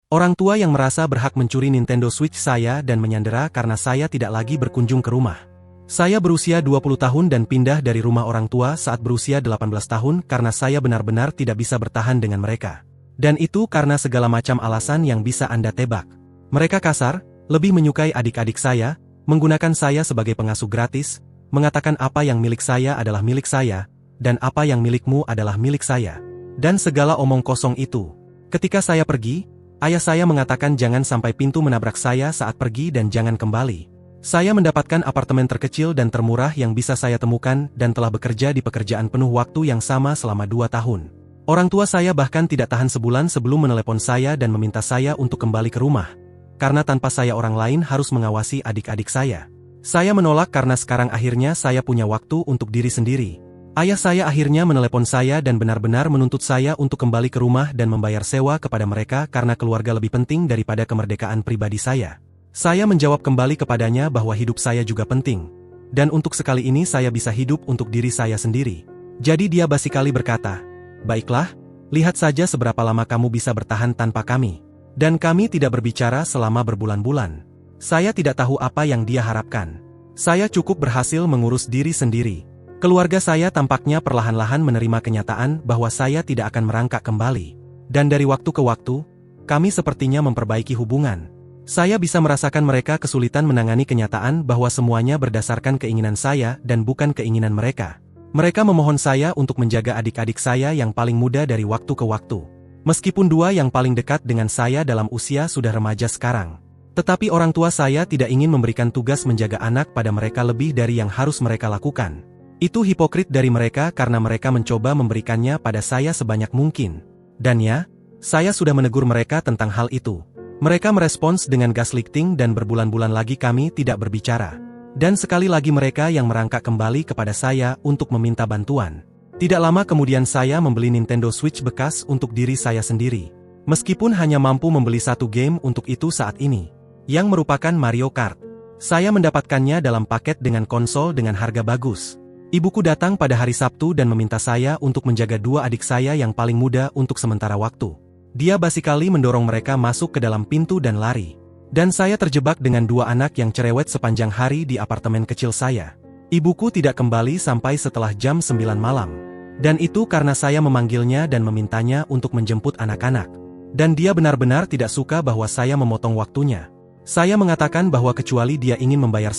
Orang tua yang merasa berhak mencuri Nintendo Switch saya dan menyandera karena saya tidak lagi berkunjung ke rumah. Saya berusia 20 tahun dan pindah dari rumah orang tua saat berusia 18 tahun karena saya benar-benar tidak bisa bertahan dengan mereka. Dan itu karena segala macam alasan yang bisa Anda tebak. Mereka kasar, lebih menyukai adik-adik saya, menggunakan saya sebagai pengasuh gratis, mengatakan apa yang milik saya adalah milik saya, dan apa yang milikmu adalah milik saya. Dan segala omong kosong itu. Ketika saya pergi, ayah saya mengatakan jangan sampai pintu menabrak saya saat pergi dan jangan kembali. Saya mendapatkan apartemen terkecil dan termurah yang bisa saya temukan dan telah bekerja di pekerjaan penuh waktu yang sama selama 2 tahun. Orang tua saya bahkan tidak tahan sebulan sebelum menelepon saya dan meminta saya untuk kembali ke rumah. Karena tanpa saya orang lain harus mengawasi adik-adik saya. Saya menolak karena sekarang akhirnya saya punya waktu untuk diri sendiri. Ayah saya akhirnya menelepon saya dan benar-benar menuntut saya untuk kembali ke rumah dan membayar sewa kepada mereka karena keluarga lebih penting daripada kemerdekaan pribadi saya. Saya menjawab kembali kepadanya bahwa hidup saya juga penting. Dan untuk sekali ini saya bisa hidup untuk diri saya sendiri. Jadi dia basikali berkata, "Baiklah, lihat saja seberapa lama kamu bisa bertahan tanpa kami." Dan kami tidak berbicara selama berbulan-bulan. Saya tidak tahu apa yang dia harapkan. Saya cukup berhasil mengurus diri sendiri. Keluarga saya tampaknya perlahan-lahan menerima kenyataan bahwa saya tidak akan merangkak kembali. Dan dari waktu ke waktu, kami sepertinya memperbaiki hubungan. Saya bisa merasakan mereka kesulitan menangani kenyataan bahwa semuanya berdasarkan keinginan saya dan bukan keinginan mereka. Mereka memohon saya untuk menjaga adik-adik saya yang paling muda dari waktu ke waktu. Meskipun 2 yang paling dekat dengan saya dalam usia sudah remaja sekarang. Tetapi orang tua saya tidak ingin memberikan tugas menjaga anak pada mereka lebih dari yang harus mereka lakukan. Itu hipokrit dari mereka karena mereka mencoba memberikannya pada saya sebanyak mungkin. Dan ya, saya sudah menegur mereka tentang hal itu. Mereka merespons dengan gaslighting dan berbulan-bulan lagi kami tidak berbicara. Dan sekali lagi mereka yang merangkak kembali kepada saya untuk meminta bantuan. Tidak lama kemudian saya membeli Nintendo Switch bekas untuk diri saya sendiri. Meskipun hanya mampu membeli 1 game untuk itu saat ini. Yang merupakan Mario Kart. Saya mendapatkannya dalam paket dengan konsol dengan harga bagus. Ibuku datang pada hari Sabtu dan meminta saya untuk menjaga 2 adik saya yang paling muda untuk sementara waktu. Dia basikali mendorong mereka masuk ke dalam pintu dan lari. Dan saya terjebak dengan 2 anak yang cerewet sepanjang hari di apartemen kecil saya. Ibuku tidak kembali sampai setelah jam 9 malam. Dan itu karena saya memanggilnya dan memintanya untuk menjemput anak-anak. Dan dia benar-benar tidak suka bahwa saya memotong waktunya. Saya mengatakan bahwa kecuali dia ingin membayar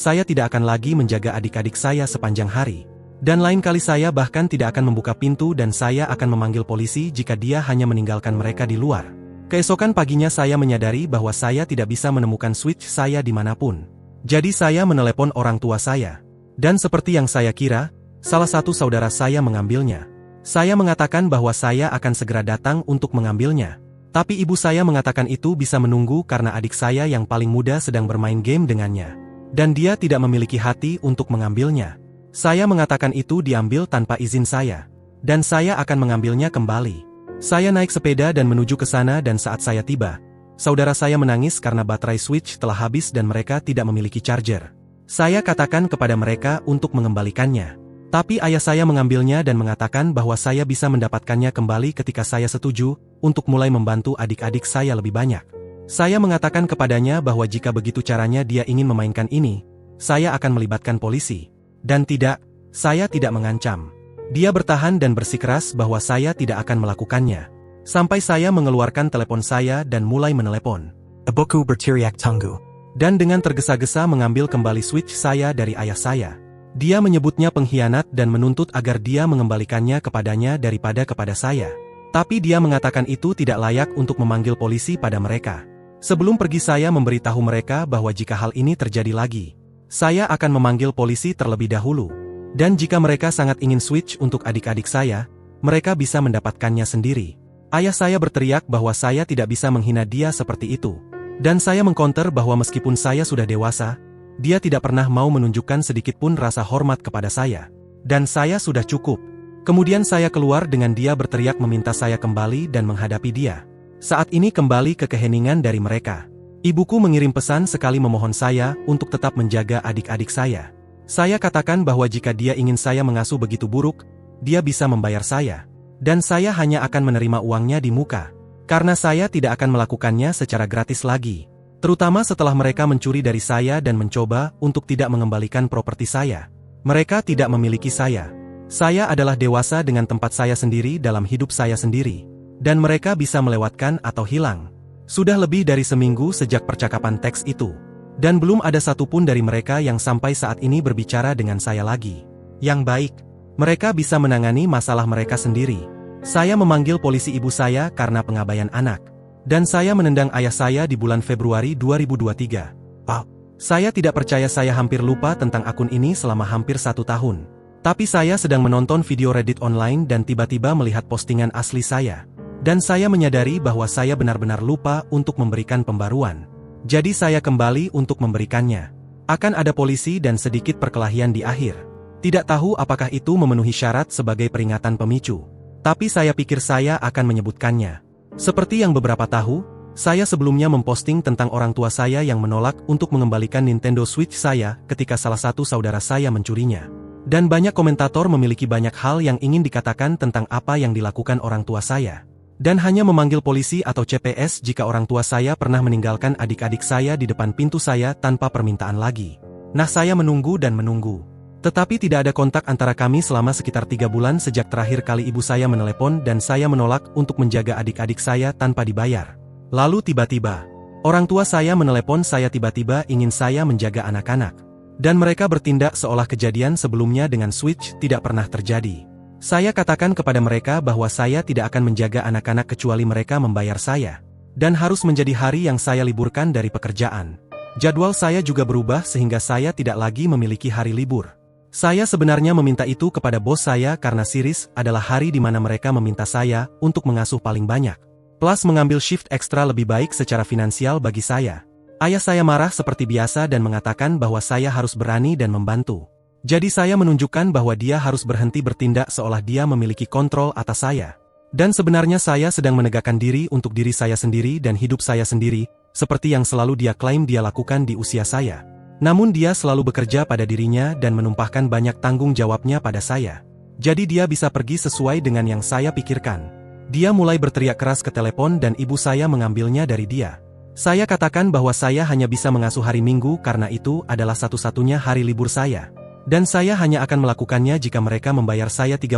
saya tidak akan lagi menjaga adik-adik saya sepanjang hari. Dan lain kali saya bahkan tidak akan membuka pintu dan saya akan memanggil polisi jika dia hanya meninggalkan mereka di luar. Keesokan paginya saya menyadari bahwa saya tidak bisa menemukan Switch saya dimanapun. Jadi saya menelepon orang tua saya. Dan seperti yang saya kira, salah satu saudara saya mengambilnya. Saya mengatakan bahwa saya akan segera datang untuk mengambilnya. Tapi ibu saya mengatakan itu bisa menunggu karena adik saya yang paling muda sedang bermain game dengannya. Dan dia tidak memiliki hati untuk mengambilnya. Saya mengatakan itu diambil tanpa izin saya. Dan saya akan mengambilnya kembali. Saya naik sepeda dan menuju ke sana dan saat saya tiba, saudara saya menangis karena baterai Switch telah habis dan mereka tidak memiliki charger. Saya katakan kepada mereka untuk mengembalikannya. Tapi ayah saya mengambilnya dan mengatakan bahwa saya bisa mendapatkannya kembali ketika saya setuju untuk mulai membantu adik-adik saya lebih banyak. Saya mengatakan kepadanya bahwa jika begitu caranya dia ingin memainkan ini, saya akan melibatkan polisi. Dan tidak, saya tidak mengancam. Dia bertahan dan bersikeras bahwa saya tidak akan melakukannya. Sampai saya mengeluarkan telepon saya dan mulai menelepon. Ibuku berteriak tunggu. Dan dengan tergesa-gesa mengambil kembali Switch saya dari ayah saya. Dia menyebutnya pengkhianat dan menuntut agar dia mengembalikannya kepadanya daripada kepada saya. Tapi dia mengatakan itu tidak layak untuk memanggil polisi pada mereka. Sebelum pergi saya memberitahu mereka bahwa jika hal ini terjadi lagi, saya akan memanggil polisi terlebih dahulu. Dan jika mereka sangat ingin Switch untuk adik-adik saya, mereka bisa mendapatkannya sendiri. Ayah saya berteriak bahwa saya tidak bisa menghina dia seperti itu. Dan saya mengkonter bahwa meskipun saya sudah dewasa, dia tidak pernah mau menunjukkan sedikitpun rasa hormat kepada saya. Dan saya sudah cukup. Kemudian saya keluar dengan dia berteriak meminta saya kembali dan menghadapi dia. Saat ini kembali ke keheningan dari mereka. Ibuku mengirim pesan sekali memohon saya untuk tetap menjaga adik-adik saya. Saya katakan bahwa jika dia ingin saya mengasuh begitu buruk, dia bisa membayar saya. Dan saya hanya akan menerima uangnya di muka. Karena saya tidak akan melakukannya secara gratis lagi. Terutama setelah mereka mencuri dari saya dan mencoba untuk tidak mengembalikan properti saya. Mereka tidak memiliki saya. Saya adalah dewasa dengan tempat saya sendiri dalam hidup saya sendiri. Dan mereka bisa melewatkan atau hilang. Sudah lebih dari seminggu sejak percakapan teks itu. Dan belum ada satupun dari mereka yang sampai saat ini berbicara dengan saya lagi. Yang baik, mereka bisa menangani masalah mereka sendiri. Saya memanggil polisi ibu saya karena pengabaian anak. Dan saya menendang ayah saya di bulan Februari 2023. Saya tidak percaya, saya hampir lupa tentang akun ini selama hampir 1 tahun. Tapi saya sedang menonton video Reddit online dan tiba-tiba melihat postingan asli saya. Dan saya menyadari bahwa saya benar-benar lupa untuk memberikan pembaruan. Jadi saya kembali untuk memberikannya. Akan ada polisi dan sedikit perkelahian di akhir. Tidak tahu apakah itu memenuhi syarat sebagai peringatan pemicu. Tapi saya pikir saya akan menyebutkannya. Seperti yang beberapa tahu, saya sebelumnya memposting tentang orang tua saya yang menolak untuk mengembalikan Nintendo Switch saya ketika salah satu saudara saya mencurinya. Dan banyak komentator memiliki banyak hal yang ingin dikatakan tentang apa yang dilakukan orang tua saya. Dan hanya memanggil polisi atau CPS jika orang tua saya pernah meninggalkan adik-adik saya di depan pintu saya tanpa permintaan lagi. Nah, saya menunggu dan menunggu. Tetapi tidak ada kontak antara kami selama sekitar 3 bulan sejak terakhir kali ibu saya menelepon dan saya menolak untuk menjaga adik-adik saya tanpa dibayar. Lalu tiba-tiba, orang tua saya menelepon saya tiba-tiba ingin saya menjaga anak-anak. Dan mereka bertindak seolah kejadian sebelumnya dengan Switch tidak pernah terjadi. Saya katakan kepada mereka bahwa saya tidak akan menjaga anak-anak kecuali mereka membayar saya. Dan harus menjadi hari yang saya liburkan dari pekerjaan. Jadwal saya juga berubah sehingga saya tidak lagi memiliki hari libur. Saya sebenarnya meminta itu kepada bos saya karena series adalah hari di mana mereka meminta saya untuk mengasuh paling banyak. Plus mengambil shift ekstra lebih baik secara finansial bagi saya. Ayah saya marah seperti biasa dan mengatakan bahwa saya harus berani dan membantu. Jadi saya menunjukkan bahwa dia harus berhenti bertindak seolah dia memiliki kontrol atas saya. Dan sebenarnya saya sedang menegakkan diri untuk diri saya sendiri dan hidup saya sendiri, seperti yang selalu dia klaim dia lakukan di usia saya. Namun dia selalu bekerja pada dirinya dan menumpahkan banyak tanggung jawabnya pada saya. Jadi dia bisa pergi sesuai dengan yang saya pikirkan. Dia mulai berteriak keras ke telepon dan ibu saya mengambilnya dari dia. Saya katakan bahwa saya hanya bisa mengasuh hari Minggu karena itu adalah satu-satunya hari libur saya. Dan saya hanya akan melakukannya jika mereka membayar saya $30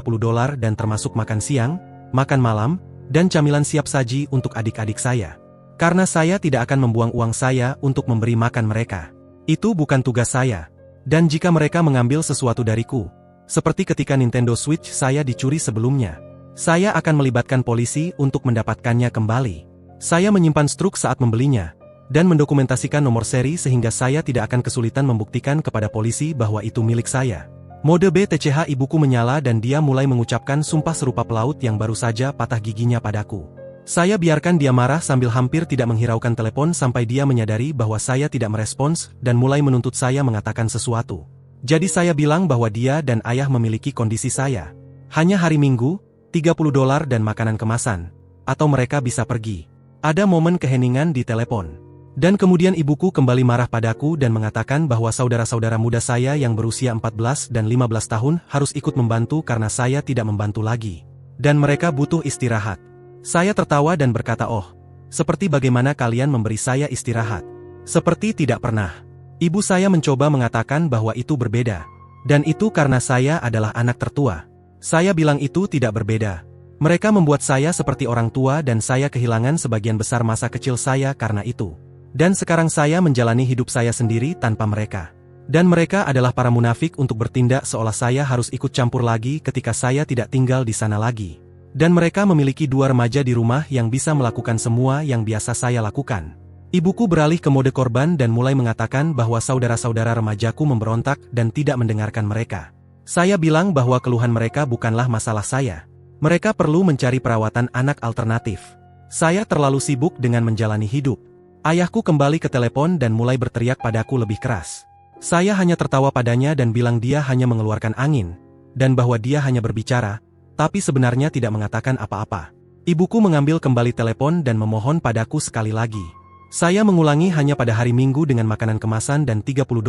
dan termasuk makan siang, makan malam, dan camilan siap saji untuk adik-adik saya. Karena saya tidak akan membuang uang saya untuk memberi makan mereka. Itu bukan tugas saya. Dan jika mereka mengambil sesuatu dariku, seperti ketika Nintendo Switch saya dicuri sebelumnya, saya akan melibatkan polisi untuk mendapatkannya kembali. Saya menyimpan struk saat membelinya, dan mendokumentasikan nomor seri sehingga saya tidak akan kesulitan membuktikan kepada polisi bahwa itu milik saya. Mode BTCH ibuku menyala dan dia mulai mengucapkan sumpah serupa pelaut yang baru saja patah giginya padaku. Saya biarkan dia marah sambil hampir tidak menghiraukan telepon sampai dia menyadari bahwa saya tidak merespons dan mulai menuntut saya mengatakan sesuatu. Jadi saya bilang bahwa dia dan ayah memiliki kondisi saya. Hanya hari Minggu, $30 dan makanan kemasan. Atau mereka bisa pergi. Ada momen keheningan di telepon. Dan kemudian ibuku kembali marah padaku dan mengatakan bahwa saudara-saudara muda saya yang berusia 14 dan 15 tahun harus ikut membantu karena saya tidak membantu lagi. Dan mereka butuh istirahat. Saya tertawa dan berkata, "Oh, seperti bagaimana kalian memberi saya istirahat?" Seperti tidak pernah. Ibu saya mencoba mengatakan bahwa itu berbeda. Dan itu karena saya adalah anak tertua. Saya bilang itu tidak berbeda. Mereka membuat saya seperti orang tua dan saya kehilangan sebagian besar masa kecil saya karena itu. Dan sekarang saya menjalani hidup saya sendiri tanpa mereka. Dan mereka adalah para munafik untuk bertindak seolah saya harus ikut campur lagi ketika saya tidak tinggal di sana lagi. Dan mereka memiliki 2 remaja di rumah yang bisa melakukan semua yang biasa saya lakukan. Ibuku beralih ke mode korban dan mulai mengatakan bahwa saudara-saudara remajaku memberontak dan tidak mendengarkan mereka. Saya bilang bahwa keluhan mereka bukanlah masalah saya. Mereka perlu mencari perawatan anak alternatif. Saya terlalu sibuk dengan menjalani hidup. Ayahku kembali ke telepon dan mulai berteriak padaku lebih keras. Saya hanya tertawa padanya dan bilang dia hanya mengeluarkan angin, dan bahwa dia hanya berbicara, tapi sebenarnya tidak mengatakan apa-apa. Ibuku mengambil kembali telepon dan memohon padaku sekali lagi. Saya mengulangi hanya pada hari Minggu dengan makanan kemasan dan $30.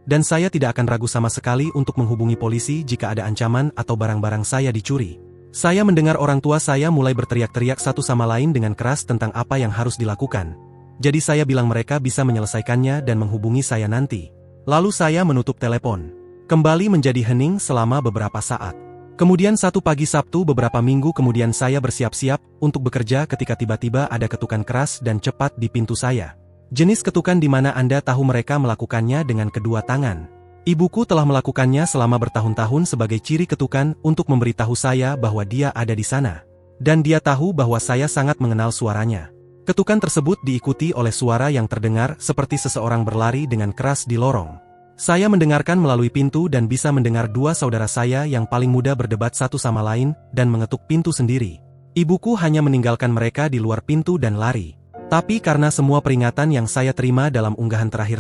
Dan saya tidak akan ragu sama sekali untuk menghubungi polisi jika ada ancaman atau barang-barang saya dicuri. Saya mendengar orang tua saya mulai berteriak-teriak satu sama lain dengan keras tentang apa yang harus dilakukan. Jadi saya bilang mereka bisa menyelesaikannya dan menghubungi saya nanti. Lalu saya menutup telepon. Kembali menjadi hening selama beberapa saat. Kemudian satu pagi Sabtu beberapa minggu kemudian saya bersiap-siap untuk bekerja ketika tiba-tiba ada ketukan keras dan cepat di pintu saya. Jenis ketukan di mana Anda tahu mereka melakukannya dengan kedua tangan. Ibuku telah melakukannya selama bertahun-tahun sebagai ciri ketukan untuk memberitahu saya bahwa dia ada di sana. Dan dia tahu bahwa saya sangat mengenal suaranya. Ketukan tersebut diikuti oleh suara yang terdengar seperti seseorang berlari dengan keras di lorong. Saya mendengarkan melalui pintu dan bisa mendengar dua saudara saya yang paling muda berdebat satu sama lain dan mengetuk pintu sendiri. Ibuku hanya meninggalkan mereka di luar pintu dan lari. Tapi karena semua peringatan yang saya terima dalam unggahan terakhir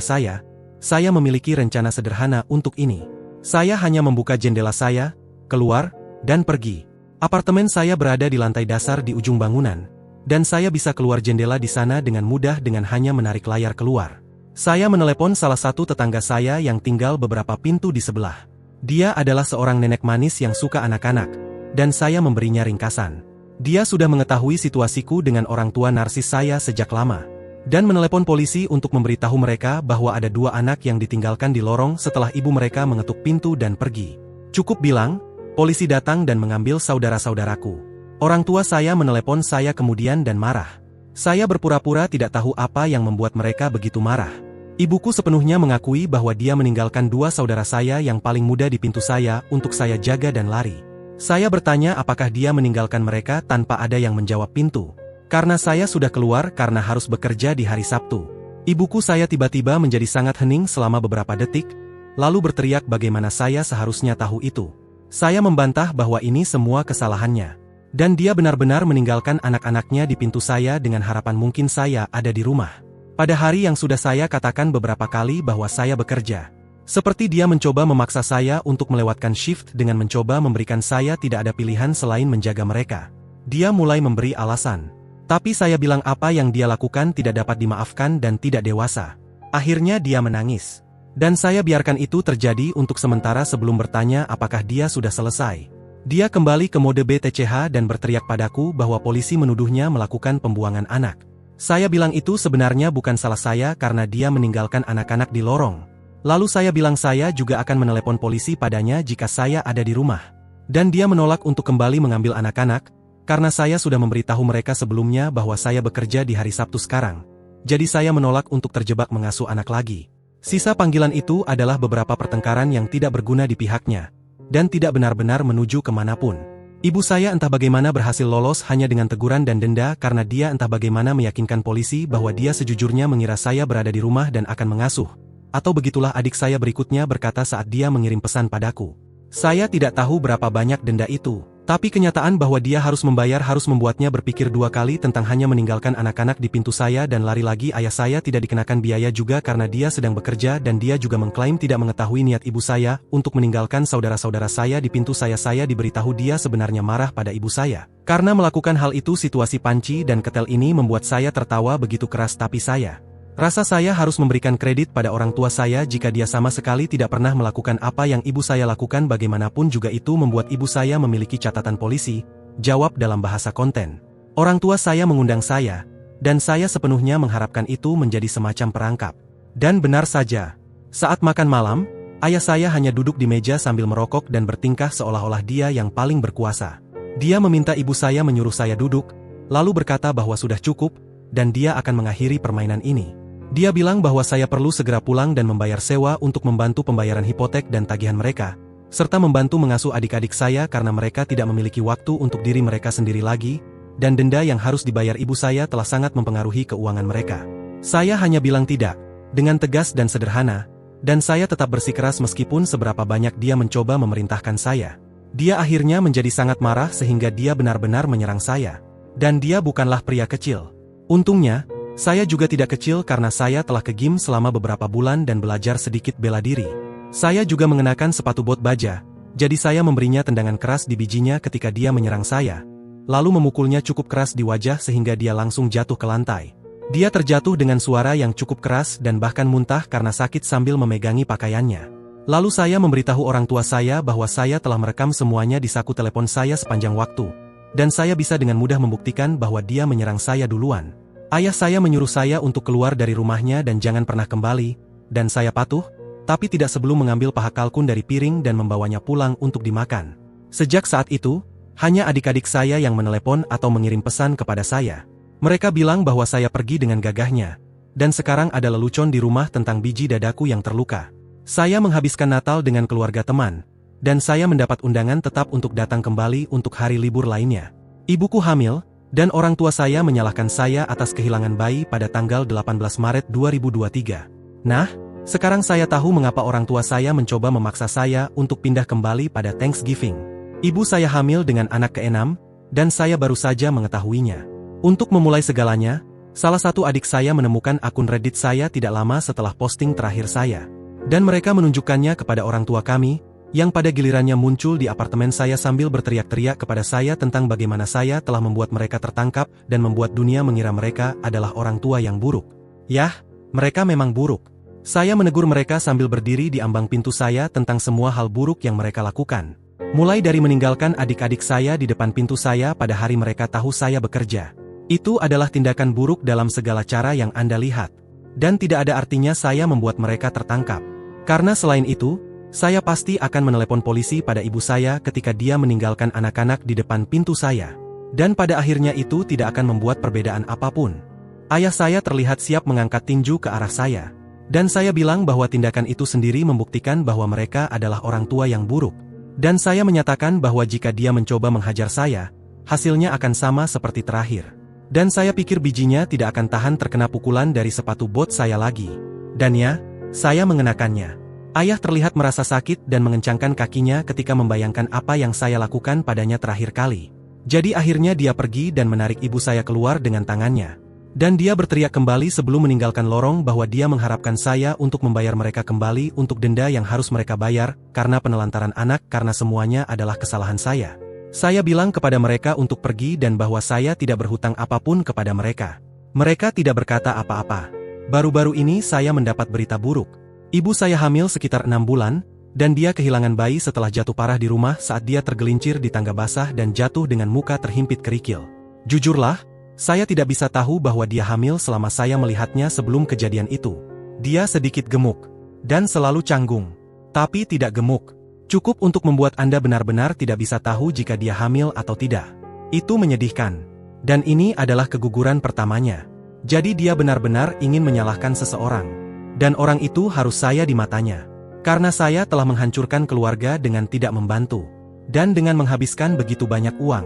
saya memiliki rencana sederhana untuk ini. Saya hanya membuka jendela saya, keluar, dan pergi. Apartemen saya berada di lantai dasar di ujung bangunan, dan saya bisa keluar jendela di sana dengan mudah dengan hanya menarik layar keluar. Saya menelepon salah satu tetangga saya yang tinggal beberapa pintu di sebelah. Dia adalah seorang nenek manis yang suka anak-anak, dan saya memberinya ringkasan. Dia sudah mengetahui situasiku dengan orang tua narsis saya sejak lama, dan menelepon polisi untuk memberitahu mereka bahwa ada dua anak yang ditinggalkan di lorong setelah ibu mereka mengetuk pintu dan pergi. Cukup bilang, polisi datang dan mengambil saudara-saudaraku. Orang tua saya menelepon saya kemudian dan marah. Saya berpura-pura tidak tahu apa yang membuat mereka begitu marah. Ibuku sepenuhnya mengakui bahwa dia meninggalkan dua saudara saya yang paling muda di pintu saya untuk saya jaga dan lari. Saya bertanya apakah dia meninggalkan mereka tanpa ada yang menjawab pintu. Karena saya sudah keluar karena harus bekerja di hari Sabtu. Ibuku saya tiba-tiba menjadi sangat hening selama beberapa detik, lalu berteriak bagaimana saya seharusnya tahu itu. Saya membantah bahwa ini semua kesalahannya. Dan dia benar-benar meninggalkan anak-anaknya di pintu saya dengan harapan mungkin saya ada di rumah. Pada hari yang sudah saya katakan beberapa kali bahwa saya bekerja. Seperti dia mencoba memaksa saya untuk melewatkan shift dengan mencoba memberikan saya tidak ada pilihan selain menjaga mereka. Dia mulai memberi alasan. Tapi saya bilang apa yang dia lakukan tidak dapat dimaafkan dan tidak dewasa. Akhirnya dia menangis. Dan saya biarkan itu terjadi untuk sementara sebelum bertanya apakah dia sudah selesai. Dia kembali ke mode BTCH dan berteriak padaku bahwa polisi menuduhnya melakukan pembuangan anak. Saya bilang itu sebenarnya bukan salah saya karena dia meninggalkan anak-anak di lorong. Lalu saya bilang saya juga akan menelepon polisi padanya jika saya ada di rumah. Dan dia menolak untuk kembali mengambil anak-anak, karena saya sudah memberitahu mereka sebelumnya bahwa saya bekerja di hari Sabtu sekarang. Jadi saya menolak untuk terjebak mengasuh anak lagi. Sisa panggilan itu adalah beberapa pertengkaran yang tidak berguna di pihaknya, dan tidak benar-benar menuju kemanapun. Ibu saya entah bagaimana berhasil lolos hanya dengan teguran dan denda karena dia entah bagaimana meyakinkan polisi bahwa dia sejujurnya mengira saya berada di rumah dan akan mengasuh. Atau begitulah adik saya berikutnya berkata saat dia mengirim pesan padaku. Saya tidak tahu berapa banyak denda itu. Tapi kenyataan bahwa dia harus membayar harus membuatnya berpikir dua kali tentang hanya meninggalkan anak-anak di pintu saya dan lari lagi. Ayah saya tidak dikenakan biaya juga karena dia sedang bekerja dan dia juga mengklaim tidak mengetahui niat ibu saya untuk meninggalkan saudara-saudara saya di pintu saya. Saya diberitahu dia sebenarnya marah pada ibu saya. Karena melakukan hal itu situasi panci dan ketel ini membuat saya tertawa begitu keras tapi saya rasa saya harus memberikan kredit pada orang tua saya jika dia sama sekali tidak pernah melakukan apa yang ibu saya lakukan. Bagaimanapun juga itu membuat ibu saya memiliki catatan polisi, jawab dalam bahasa konten. Orang tua saya mengundang saya, dan saya sepenuhnya mengharapkan itu menjadi semacam perangkap. Dan benar saja, saat makan malam, ayah saya hanya duduk di meja sambil merokok dan bertingkah seolah-olah dia yang paling berkuasa. Dia meminta ibu saya menyuruh saya duduk, lalu berkata bahwa sudah cukup, dan dia akan mengakhiri permainan ini. Dia bilang bahwa saya perlu segera pulang dan membayar sewa untuk membantu pembayaran hipotek dan tagihan mereka, serta membantu mengasuh adik-adik saya karena mereka tidak memiliki waktu untuk diri mereka sendiri lagi, dan denda yang harus dibayar ibu saya telah sangat mempengaruhi keuangan mereka. Saya hanya bilang tidak, dengan tegas dan sederhana, dan saya tetap bersikeras meskipun seberapa banyak dia mencoba memerintahkan saya. Dia akhirnya menjadi sangat marah sehingga dia benar-benar menyerang saya. Dan dia bukanlah pria kecil. Untungnya, saya juga tidak kecil karena saya telah ke gym selama beberapa bulan dan belajar sedikit bela diri. Saya juga mengenakan sepatu bot baja, jadi saya memberinya tendangan keras di bijinya ketika dia menyerang saya, lalu memukulnya cukup keras di wajah sehingga dia langsung jatuh ke lantai. Dia terjatuh dengan suara yang cukup keras dan bahkan muntah karena sakit sambil memegangi pakaiannya. Lalu saya memberitahu orang tua saya bahwa saya telah merekam semuanya di saku telepon saya sepanjang waktu. Dan saya bisa dengan mudah membuktikan bahwa dia menyerang saya duluan. Ayah saya menyuruh saya untuk keluar dari rumahnya dan jangan pernah kembali, dan saya patuh, tapi tidak sebelum mengambil paha kalkun dari piring dan membawanya pulang untuk dimakan. Sejak saat itu, hanya adik-adik saya yang menelepon atau mengirim pesan kepada saya. Mereka bilang bahwa saya pergi dengan gagahnya, dan sekarang ada lelucon di rumah tentang biji dadaku yang terluka. Saya menghabiskan Natal dengan keluarga teman, dan saya mendapat undangan tetap untuk datang kembali untuk hari libur lainnya. Ibuku hamil, dan orang tua saya menyalahkan saya atas kehilangan bayi pada tanggal 18 Maret 2023. Nah, sekarang saya tahu mengapa orang tua saya mencoba memaksa saya untuk pindah kembali pada Thanksgiving. Ibu saya hamil dengan anak ke-6, dan saya baru saja mengetahuinya. Untuk memulai segalanya, salah satu adik saya menemukan akun Reddit saya tidak lama setelah posting terakhir saya. Dan mereka menunjukkannya kepada orang tua kami, yang pada gilirannya muncul di apartemen saya sambil berteriak-teriak kepada saya tentang bagaimana saya telah membuat mereka tertangkap dan membuat dunia mengira mereka adalah orang tua yang buruk. Yah, mereka memang buruk. Saya menegur mereka sambil berdiri di ambang pintu saya tentang semua hal buruk yang mereka lakukan. Mulai dari meninggalkan adik-adik saya di depan pintu saya pada hari mereka tahu saya bekerja. Itu adalah tindakan buruk dalam segala cara yang Anda lihat. Dan tidak ada artinya saya membuat mereka tertangkap. Karena selain itu, saya pasti akan menelepon polisi pada ibu saya ketika dia meninggalkan anak-anak di depan pintu saya. Dan pada akhirnya itu tidak akan membuat perbedaan apapun. Ayah saya terlihat siap mengangkat tinju ke arah saya. Dan saya bilang bahwa tindakan itu sendiri membuktikan bahwa mereka adalah orang tua yang buruk. Dan saya menyatakan bahwa jika dia mencoba menghajar saya, hasilnya akan sama seperti terakhir. Dan saya pikir bijinya tidak akan tahan terkena pukulan dari sepatu bot saya lagi. Dan ya, saya mengenakannya. Ayah terlihat merasa sakit dan mengencangkan kakinya ketika membayangkan apa yang saya lakukan padanya terakhir kali. Jadi akhirnya dia pergi dan menarik ibu saya keluar dengan tangannya. Dan dia berteriak kembali sebelum meninggalkan lorong bahwa dia mengharapkan saya untuk membayar mereka kembali untuk denda yang harus mereka bayar karena penelantaran anak karena semuanya adalah kesalahan saya. Saya bilang kepada mereka untuk pergi dan bahwa saya tidak berhutang apapun kepada mereka. Mereka tidak berkata apa-apa. Baru-baru ini saya mendapat berita buruk. Ibu saya hamil sekitar 6 bulan, dan dia kehilangan bayi setelah jatuh parah di rumah saat dia tergelincir di tangga basah dan jatuh dengan muka terhimpit kerikil. Jujurlah, saya tidak bisa tahu bahwa dia hamil selama saya melihatnya sebelum kejadian itu. Dia sedikit gemuk, dan selalu canggung. Tapi tidak gemuk. Cukup untuk membuat Anda benar-benar tidak bisa tahu jika dia hamil atau tidak. Itu menyedihkan. Dan ini adalah keguguran pertamanya. Jadi dia benar-benar ingin menyalahkan seseorang. Dan orang itu harus saya di matanya. Karena saya telah menghancurkan keluarga dengan tidak membantu. Dan dengan menghabiskan begitu banyak uang.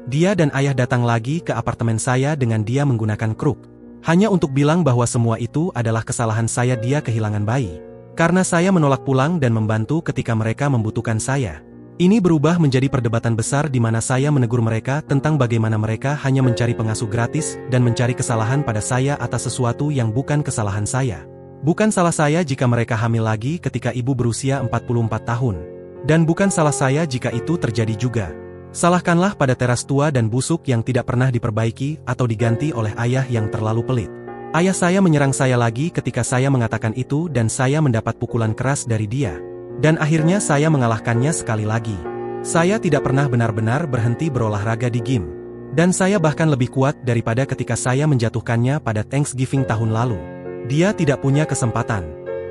Dia dan ayah datang lagi ke apartemen saya dengan dia menggunakan kruk. Hanya untuk bilang bahwa semua itu adalah kesalahan saya dia kehilangan bayi. Karena saya menolak pulang dan membantu ketika mereka membutuhkan saya. Ini berubah menjadi perdebatan besar di mana saya menegur mereka tentang bagaimana mereka hanya mencari pengasuh gratis dan mencari kesalahan pada saya atas sesuatu yang bukan kesalahan saya. Bukan salah saya jika mereka hamil lagi ketika ibu berusia 44 tahun. Dan bukan salah saya jika itu terjadi juga. Salahkanlah pada teras tua dan busuk yang tidak pernah diperbaiki atau diganti oleh ayah yang terlalu pelit. Ayah saya menyerang saya lagi ketika saya mengatakan itu dan saya mendapat pukulan keras dari dia. Dan akhirnya saya mengalahkannya sekali lagi. Saya tidak pernah benar-benar berhenti berolahraga di gym. Dan saya bahkan lebih kuat daripada ketika saya menjatuhkannya pada Thanksgiving tahun lalu. Dia tidak punya kesempatan.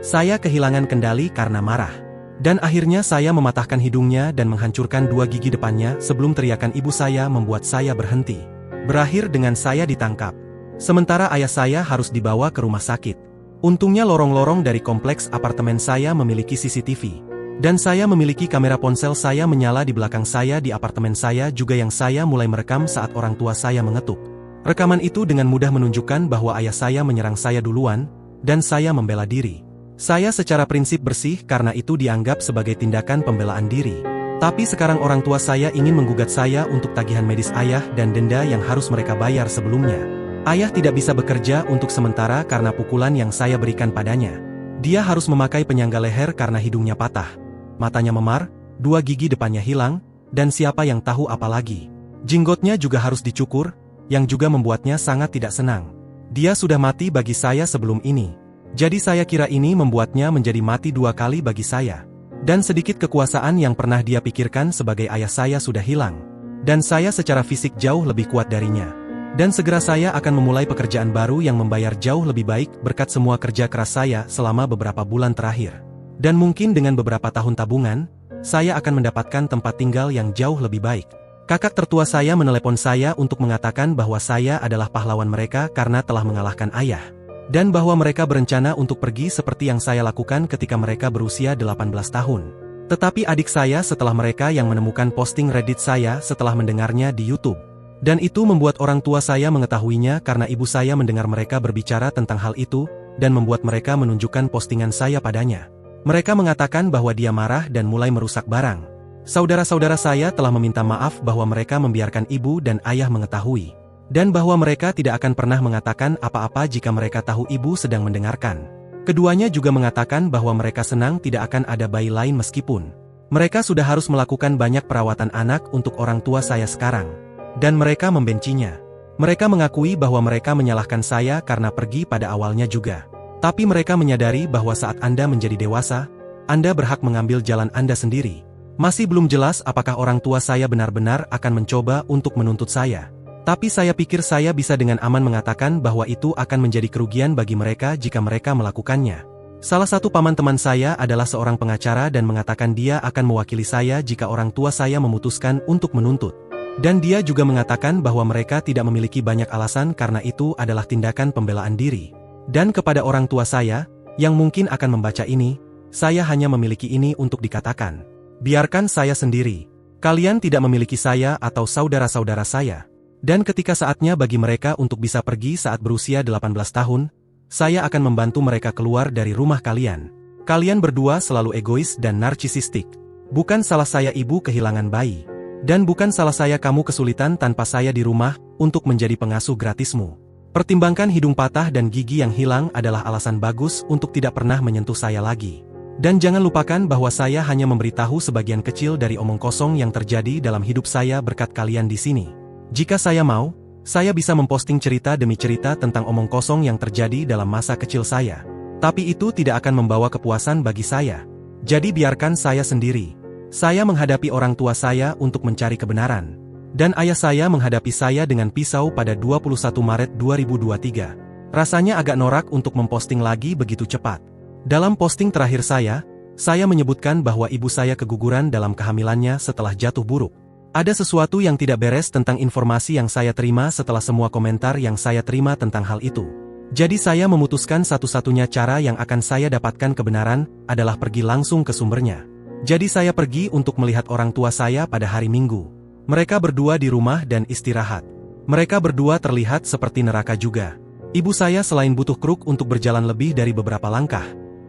Saya kehilangan kendali karena marah. Dan akhirnya saya mematahkan hidungnya dan menghancurkan 2 gigi depannya sebelum teriakan ibu saya membuat saya berhenti. Berakhir dengan saya ditangkap. Sementara ayah saya harus dibawa ke rumah sakit. Untungnya lorong-lorong dari kompleks apartemen saya memiliki CCTV. Dan saya memiliki kamera ponsel saya menyala di belakang saya di apartemen saya juga yang saya mulai merekam saat orang tua saya mengetuk. Rekaman itu dengan mudah menunjukkan bahwa ayah saya menyerang saya duluan, dan saya membela diri. Saya secara prinsip bersih karena itu dianggap sebagai tindakan pembelaan diri. Tapi sekarang orang tua saya ingin menggugat saya untuk tagihan medis ayah dan denda yang harus mereka bayar sebelumnya. Ayah tidak bisa bekerja untuk sementara karena pukulan yang saya berikan padanya. Dia harus memakai penyangga leher karena hidungnya patah. Matanya memar, 2 gigi depannya hilang, dan siapa yang tahu apa lagi. Jenggotnya juga harus dicukur, yang juga membuatnya sangat tidak senang. Dia sudah mati bagi saya sebelum ini. Jadi saya kira ini membuatnya menjadi mati 2 kali bagi saya. Dan sedikit kekuasaan yang pernah dia pikirkan sebagai ayah saya sudah hilang. Dan saya secara fisik jauh lebih kuat darinya. Dan segera saya akan memulai pekerjaan baru yang membayar jauh lebih baik berkat semua kerja keras saya selama beberapa bulan terakhir. Dan mungkin dengan beberapa tahun tabungan, saya akan mendapatkan tempat tinggal yang jauh lebih baik. Kakak tertua saya menelepon saya untuk mengatakan bahwa saya adalah pahlawan mereka karena telah mengalahkan ayah. Dan bahwa mereka berencana untuk pergi seperti yang saya lakukan ketika mereka berusia 18 tahun. Tetapi adik saya setelah mereka yang menemukan posting Reddit saya setelah mendengarnya di YouTube. Dan itu membuat orang tua saya mengetahuinya karena ibu saya mendengar mereka berbicara tentang hal itu, dan membuat mereka menunjukkan postingan saya padanya. Mereka mengatakan bahwa dia marah dan mulai merusak barang. Saudara-saudara saya telah meminta maaf bahwa mereka membiarkan ibu dan ayah mengetahui. Dan bahwa mereka tidak akan pernah mengatakan apa-apa jika mereka tahu ibu sedang mendengarkan. Keduanya juga mengatakan bahwa mereka senang tidak akan ada bayi lain meskipun mereka sudah harus melakukan banyak perawatan anak untuk orang tua saya sekarang. Dan mereka membencinya. Mereka mengakui bahwa mereka menyalahkan saya karena pergi pada awalnya juga. Tapi mereka menyadari bahwa saat Anda menjadi dewasa, Anda berhak mengambil jalan Anda sendiri. Masih belum jelas apakah orang tua saya benar-benar akan mencoba untuk menuntut saya. Tapi saya pikir saya bisa dengan aman mengatakan bahwa itu akan menjadi kerugian bagi mereka jika mereka melakukannya. Salah satu paman teman saya adalah seorang pengacara dan mengatakan dia akan mewakili saya jika orang tua saya memutuskan untuk menuntut. Dan dia juga mengatakan bahwa mereka tidak memiliki banyak alasan karena itu adalah tindakan pembelaan diri. Dan kepada orang tua saya, yang mungkin akan membaca ini, saya hanya memiliki ini untuk dikatakan. Biarkan saya sendiri. Kalian tidak memiliki saya atau saudara-saudara saya. Dan ketika saatnya bagi mereka untuk bisa pergi saat berusia 18 tahun, saya akan membantu mereka keluar dari rumah kalian. Kalian berdua selalu egois dan narsisistik. Bukan salah saya ibu kehilangan bayi. Dan bukan salah saya kamu kesulitan tanpa saya di rumah untuk menjadi pengasuh gratismu. Pertimbangkan hidung patah dan gigi yang hilang adalah alasan bagus untuk tidak pernah menyentuh saya lagi. Dan jangan lupakan bahwa saya hanya memberitahu sebagian kecil dari omong kosong yang terjadi dalam hidup saya berkat kalian di sini. Jika saya mau, saya bisa memposting cerita demi cerita tentang omong kosong yang terjadi dalam masa kecil saya. Tapi itu tidak akan membawa kepuasan bagi saya. Jadi biarkan saya sendiri. Saya menghadapi orang tua saya untuk mencari kebenaran. Dan ayah saya menghadapi saya dengan pisau pada 21 Maret 2023. Rasanya agak norak untuk memposting lagi begitu cepat. Dalam posting terakhir saya menyebutkan bahwa ibu saya keguguran dalam kehamilannya setelah jatuh buruk. Ada sesuatu yang tidak beres tentang informasi yang saya terima setelah semua komentar yang saya terima tentang hal itu. Jadi saya memutuskan satu-satunya cara yang akan saya dapatkan kebenaran adalah pergi langsung ke sumbernya. Jadi saya pergi untuk melihat orang tua saya pada hari Minggu. Mereka berdua di rumah dan istirahat. Mereka berdua terlihat seperti neraka juga. Ibu saya selain butuh kruk untuk berjalan lebih dari beberapa langkah,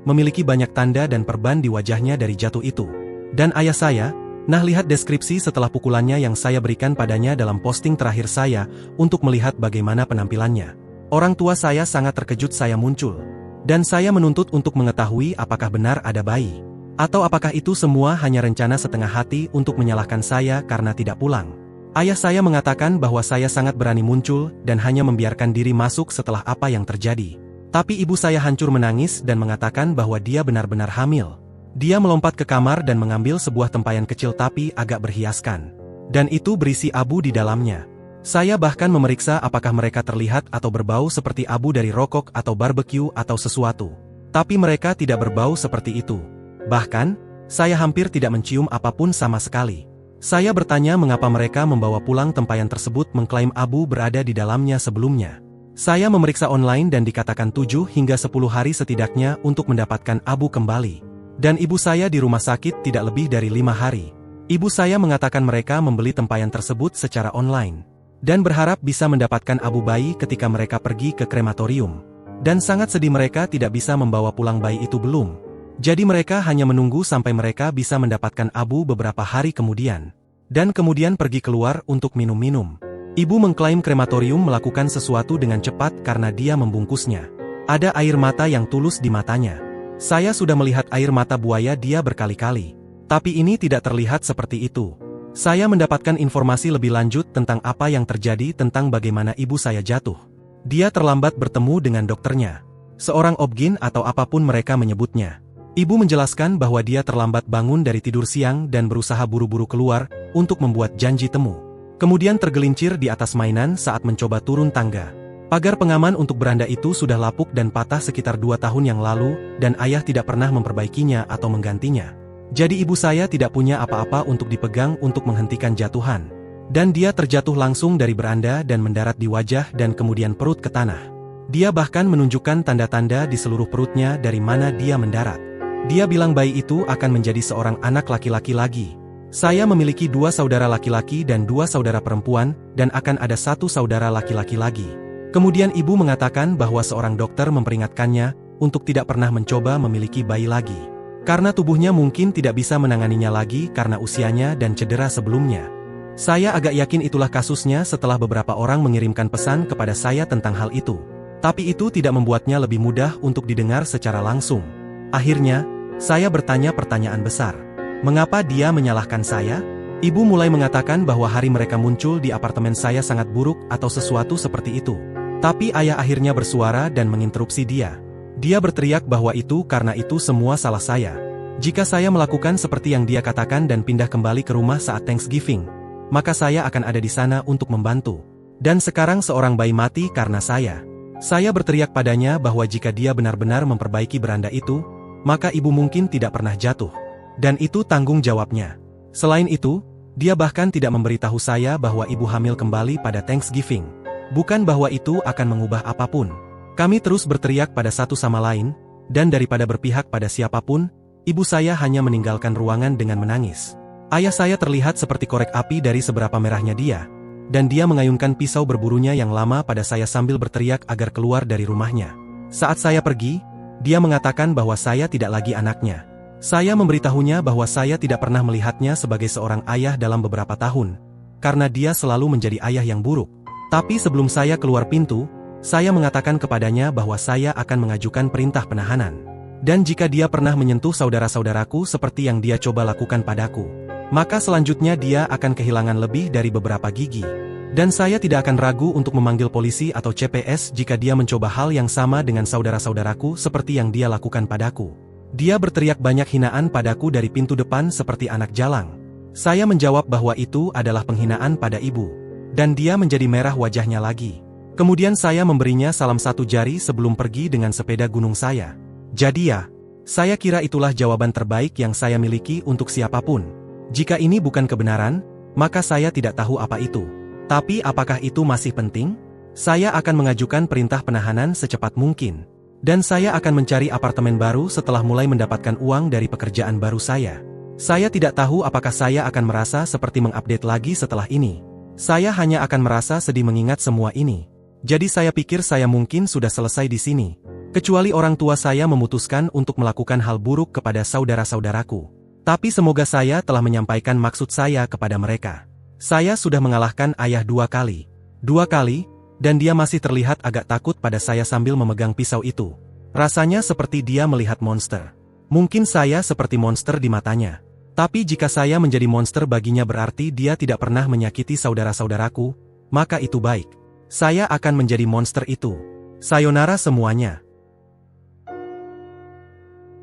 memiliki banyak tanda dan perban di wajahnya dari jatuh itu. Dan ayah saya, nah lihat deskripsi setelah pukulannya yang saya berikan padanya dalam posting terakhir saya untuk melihat bagaimana penampilannya. Orang tua saya sangat terkejut saya muncul. Dan saya menuntut untuk mengetahui apakah benar ada bayi. Atau apakah itu semua hanya rencana setengah hati untuk menyalahkan saya karena tidak pulang. Ayah saya mengatakan bahwa saya sangat berani muncul dan hanya membiarkan diri masuk setelah apa yang terjadi. Tapi ibu saya hancur menangis dan mengatakan bahwa dia benar-benar hamil. Dia melompat ke kamar dan mengambil sebuah tempayan kecil tapi agak berhiaskan. Dan itu berisi abu di dalamnya. Saya bahkan memeriksa apakah mereka terlihat atau berbau seperti abu dari rokok atau barbecue atau sesuatu. Tapi mereka tidak berbau seperti itu. Bahkan, saya hampir tidak mencium apapun sama sekali. Saya bertanya mengapa mereka membawa pulang tempayan tersebut mengklaim abu berada di dalamnya sebelumnya. Saya memeriksa online dan dikatakan 7 hingga 10 hari setidaknya untuk mendapatkan abu kembali. Dan ibu saya di rumah sakit tidak lebih dari 5 hari. Ibu saya mengatakan mereka membeli tempayan tersebut secara online. Dan berharap bisa mendapatkan abu bayi ketika mereka pergi ke krematorium. Dan sangat sedih mereka tidak bisa membawa pulang bayi itu belum. Jadi mereka hanya menunggu sampai mereka bisa mendapatkan abu beberapa hari kemudian. Dan kemudian pergi keluar untuk minum-minum. Ibu mengklaim krematorium melakukan sesuatu dengan cepat karena dia membungkusnya. Ada air mata yang tulus di matanya. Saya sudah melihat air mata buaya dia berkali-kali. Tapi ini tidak terlihat seperti itu. Saya mendapatkan informasi lebih lanjut tentang apa yang terjadi tentang bagaimana ibu saya jatuh. Dia terlambat bertemu dengan dokternya. Seorang obgyn atau apapun mereka menyebutnya. Ibu menjelaskan bahwa dia terlambat bangun dari tidur siang dan berusaha buru-buru keluar untuk membuat janji temu. Kemudian tergelincir di atas mainan saat mencoba turun tangga. Pagar pengaman untuk beranda itu sudah lapuk dan patah sekitar 2 tahun yang lalu, dan ayah tidak pernah memperbaikinya atau menggantinya. Jadi ibu saya tidak punya apa-apa untuk dipegang untuk menghentikan jatuhan. Dan dia terjatuh langsung dari beranda dan mendarat di wajah dan kemudian perut ke tanah. Dia bahkan menunjukkan tanda-tanda di seluruh perutnya dari mana dia mendarat. Dia bilang bayi itu akan menjadi seorang anak laki-laki lagi. Saya memiliki 2 saudara laki-laki dan 2 saudara perempuan, dan akan ada 1 saudara laki-laki lagi. Kemudian ibu mengatakan bahwa seorang dokter memperingatkannya untuk tidak pernah mencoba memiliki bayi lagi. Karena tubuhnya mungkin tidak bisa menanganinya lagi karena usianya dan cedera sebelumnya. Saya agak yakin itulah kasusnya setelah beberapa orang mengirimkan pesan kepada saya tentang hal itu. Tapi itu tidak membuatnya lebih mudah untuk didengar secara langsung. Akhirnya, saya bertanya pertanyaan besar. Mengapa dia menyalahkan saya? Ibu mulai mengatakan bahwa hari mereka muncul di apartemen saya sangat buruk atau sesuatu seperti itu. Tapi ayah akhirnya bersuara dan menginterupsi dia. Dia berteriak bahwa itu karena itu semua salah saya. Jika saya melakukan seperti yang dia katakan dan pindah kembali ke rumah saat Thanksgiving, maka saya akan ada di sana untuk membantu. Dan sekarang seorang bayi mati karena saya. Saya berteriak padanya bahwa jika dia benar-benar memperbaiki beranda itu, maka ibu mungkin tidak pernah jatuh. Dan itu tanggung jawabnya. Selain itu, dia bahkan tidak memberitahu saya bahwa ibu hamil kembali pada Thanksgiving. Bukan bahwa itu akan mengubah apapun. Kami terus berteriak pada satu sama lain, dan daripada berpihak pada siapapun, ibu saya hanya meninggalkan ruangan dengan menangis. Ayah saya terlihat seperti korek api dari seberapa merahnya dia, dan dia mengayunkan pisau berburunya yang lama pada saya sambil berteriak agar keluar dari rumahnya. Saat saya pergi, dia mengatakan bahwa saya tidak lagi anaknya. Saya memberitahunya bahwa saya tidak pernah melihatnya sebagai seorang ayah dalam beberapa tahun, karena dia selalu menjadi ayah yang buruk. Tapi sebelum saya keluar pintu, saya mengatakan kepadanya bahwa saya akan mengajukan perintah penahanan. Dan jika dia pernah menyentuh saudara-saudaraku seperti yang dia coba lakukan padaku, maka selanjutnya dia akan kehilangan lebih dari beberapa gigi. Dan saya tidak akan ragu untuk memanggil polisi atau CPS jika dia mencoba hal yang sama dengan saudara-saudaraku seperti yang dia lakukan padaku. Dia berteriak banyak hinaan padaku dari pintu depan seperti anak jalang. Saya menjawab bahwa itu adalah penghinaan pada ibu. Dan dia menjadi merah wajahnya lagi. Kemudian saya memberinya salam 1 jari sebelum pergi dengan sepeda gunung saya. Jadi ya, saya kira itulah jawaban terbaik yang saya miliki untuk siapapun. Jika ini bukan kebenaran, maka saya tidak tahu apa itu. Tapi apakah itu masih penting? Saya akan mengajukan perintah penahanan secepat mungkin. Dan saya akan mencari apartemen baru setelah mulai mendapatkan uang dari pekerjaan baru saya. Saya tidak tahu apakah saya akan merasa seperti mengupdate lagi setelah ini. Saya hanya akan merasa sedih mengingat semua ini. Jadi saya pikir saya mungkin sudah selesai di sini. Kecuali orang tua saya memutuskan untuk melakukan hal buruk kepada saudara-saudaraku. Tapi semoga saya telah menyampaikan maksud saya kepada mereka. Saya sudah mengalahkan ayah 2 kali. 2 kali, dan dia masih terlihat agak takut pada saya sambil memegang pisau itu. Rasanya seperti dia melihat monster. Mungkin saya seperti monster di matanya. Tapi jika saya menjadi monster baginya berarti dia tidak pernah menyakiti saudara-saudaraku, maka itu baik. Saya akan menjadi monster itu. Sayonara semuanya.